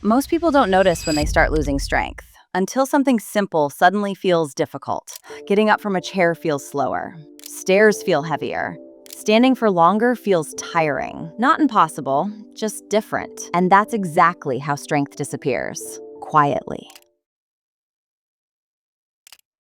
Most people don't notice when they start losing strength until something simple suddenly feels difficult. Getting up from a chair feels slower. Stairs feel heavier. Standing for longer feels tiring. Not impossible, just different. And that's exactly how strength disappears, quietly.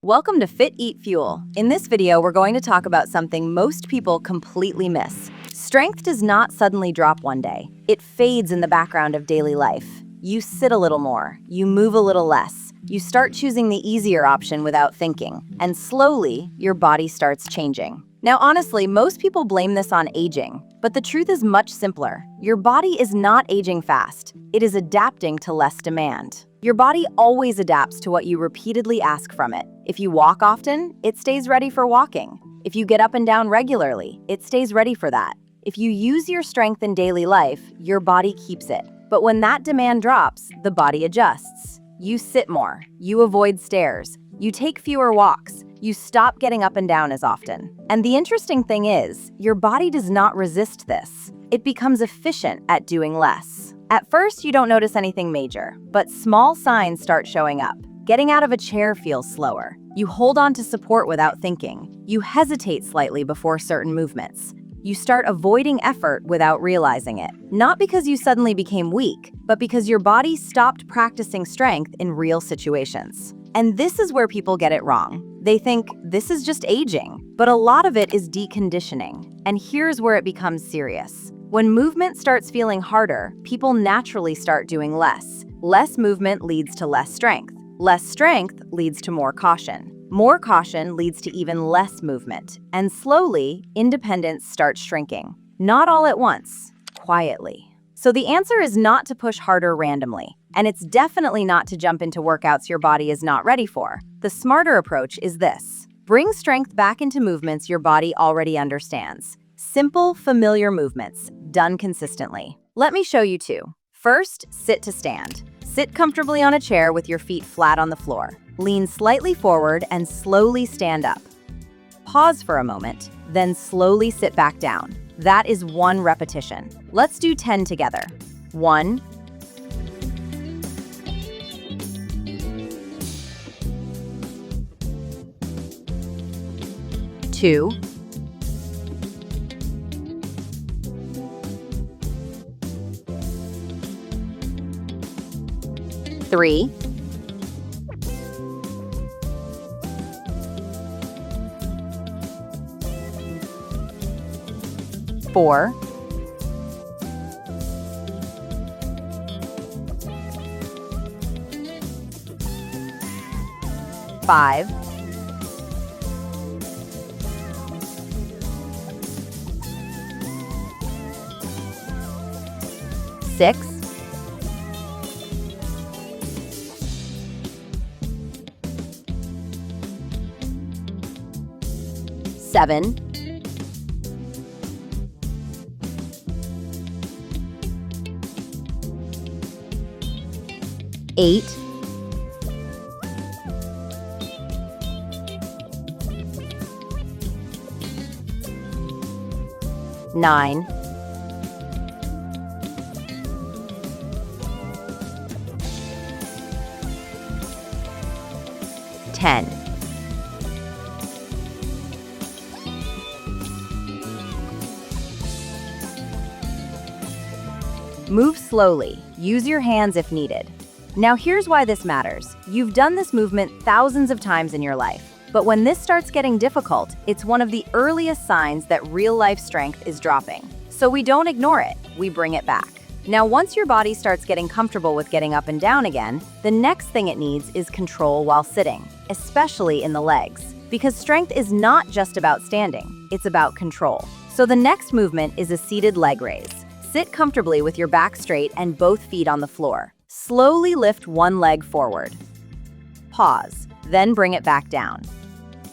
Welcome to Fit, Eat, Fuel. In this video, we're going to talk about something most people completely miss. Strength does not suddenly drop one day. It fades in the background of daily life. You sit a little more, you move a little less, you start choosing the easier option without thinking, and slowly, your body starts changing. Now, honestly, most people blame this on aging, but the truth is much simpler. Your body is not aging fast. It is adapting to less demand. Your body always adapts to what you repeatedly ask from it. If you walk often, it stays ready for walking. If you get up and down regularly, it stays ready for that. If you use your strength in daily life, your body keeps it. But when that demand drops, the body adjusts. You sit more, you avoid stairs, you take fewer walks, you stop getting up and down as often. And the interesting thing is, your body does not resist this. It becomes efficient at doing less. At first, you don't notice anything major, but small signs start showing up. Getting out of a chair feels slower. You hold on to support without thinking. You hesitate slightly before certain movements. You start avoiding effort without realizing it. Not because you suddenly became weak, but because your body stopped practicing strength in real situations. And this is where people get it wrong. They think this is just aging, but a lot of it is deconditioning. And here's where it becomes serious. When movement starts feeling harder, people naturally start doing less. Less movement leads to less strength. Less strength leads to more caution. More caution leads to even less movement. And slowly, independence starts shrinking. Not all at once, quietly. So the answer is not to push harder randomly. And it's definitely not to jump into workouts your body is not ready for. The smarter approach is this. Bring strength back into movements your body already understands. Simple, familiar movements, done consistently. Let me show you two. First, sit to stand. Sit comfortably on a chair with your feet flat on the floor. Lean slightly forward and slowly stand up. Pause for a moment, then slowly sit back down. That is one repetition. Let's do 10 together. 1, 2, 3, 4, 5, 6, 7, 8, 9, 10. Move slowly. Use your hands if needed. Now here's why this matters. You've done this movement thousands of times in your life. But when this starts getting difficult, it's one of the earliest signs that real-life strength is dropping. So we don't ignore it, we bring it back. Now, once your body starts getting comfortable with getting up and down again, the next thing it needs is control while sitting, especially in the legs. Because strength is not just about standing, it's about control. So the next movement is a seated leg raise. Sit comfortably with your back straight and both feet on the floor. Slowly lift one leg forward. Pause, then bring it back down.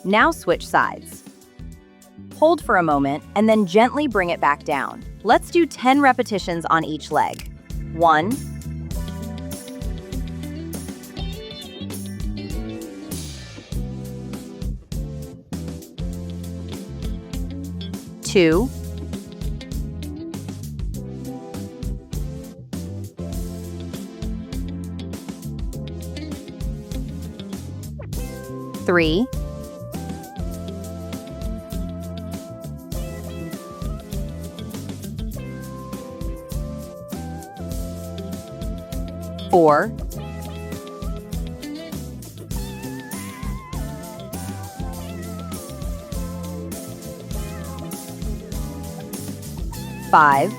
Now switch sides. Hold for a moment and then gently bring it back down. Let's do 10 repetitions on each leg. 1, 2, 3, 3, 4, 5,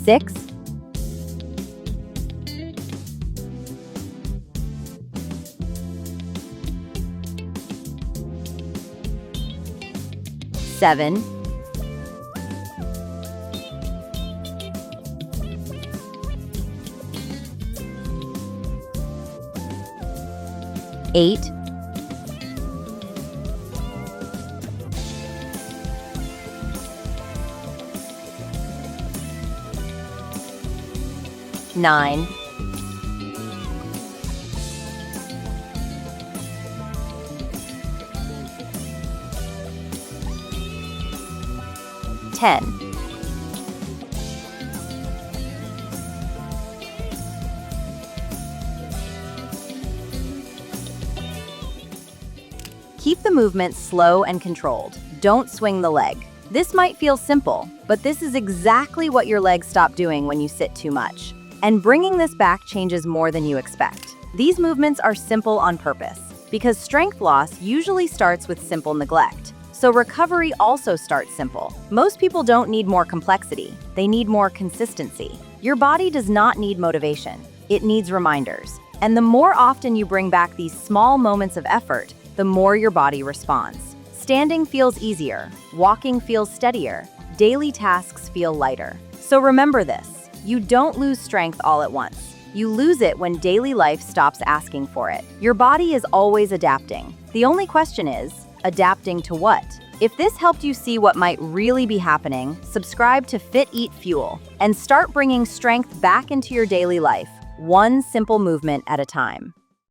6, 7, 8, 9, 10. Keep the movement slow and controlled. Don't swing the leg. This might feel simple, but this is exactly what your legs stop doing when you sit too much. And bringing this back changes more than you expect. These movements are simple on purpose, because strength loss usually starts with simple neglect. So recovery also starts simple. Most people don't need more complexity, they need more consistency. Your body does not need motivation, it needs reminders. And the more often you bring back these small moments of effort, the more your body responds. Standing feels easier, walking feels steadier, daily tasks feel lighter. So remember this, you don't lose strength all at once. You lose it when daily life stops asking for it. Your body is always adapting. The only question is, adapting to what? If this helped you see what might really be happening, subscribe to Fit Eat Fuel and start bringing strength back into your daily life, one simple movement at a time.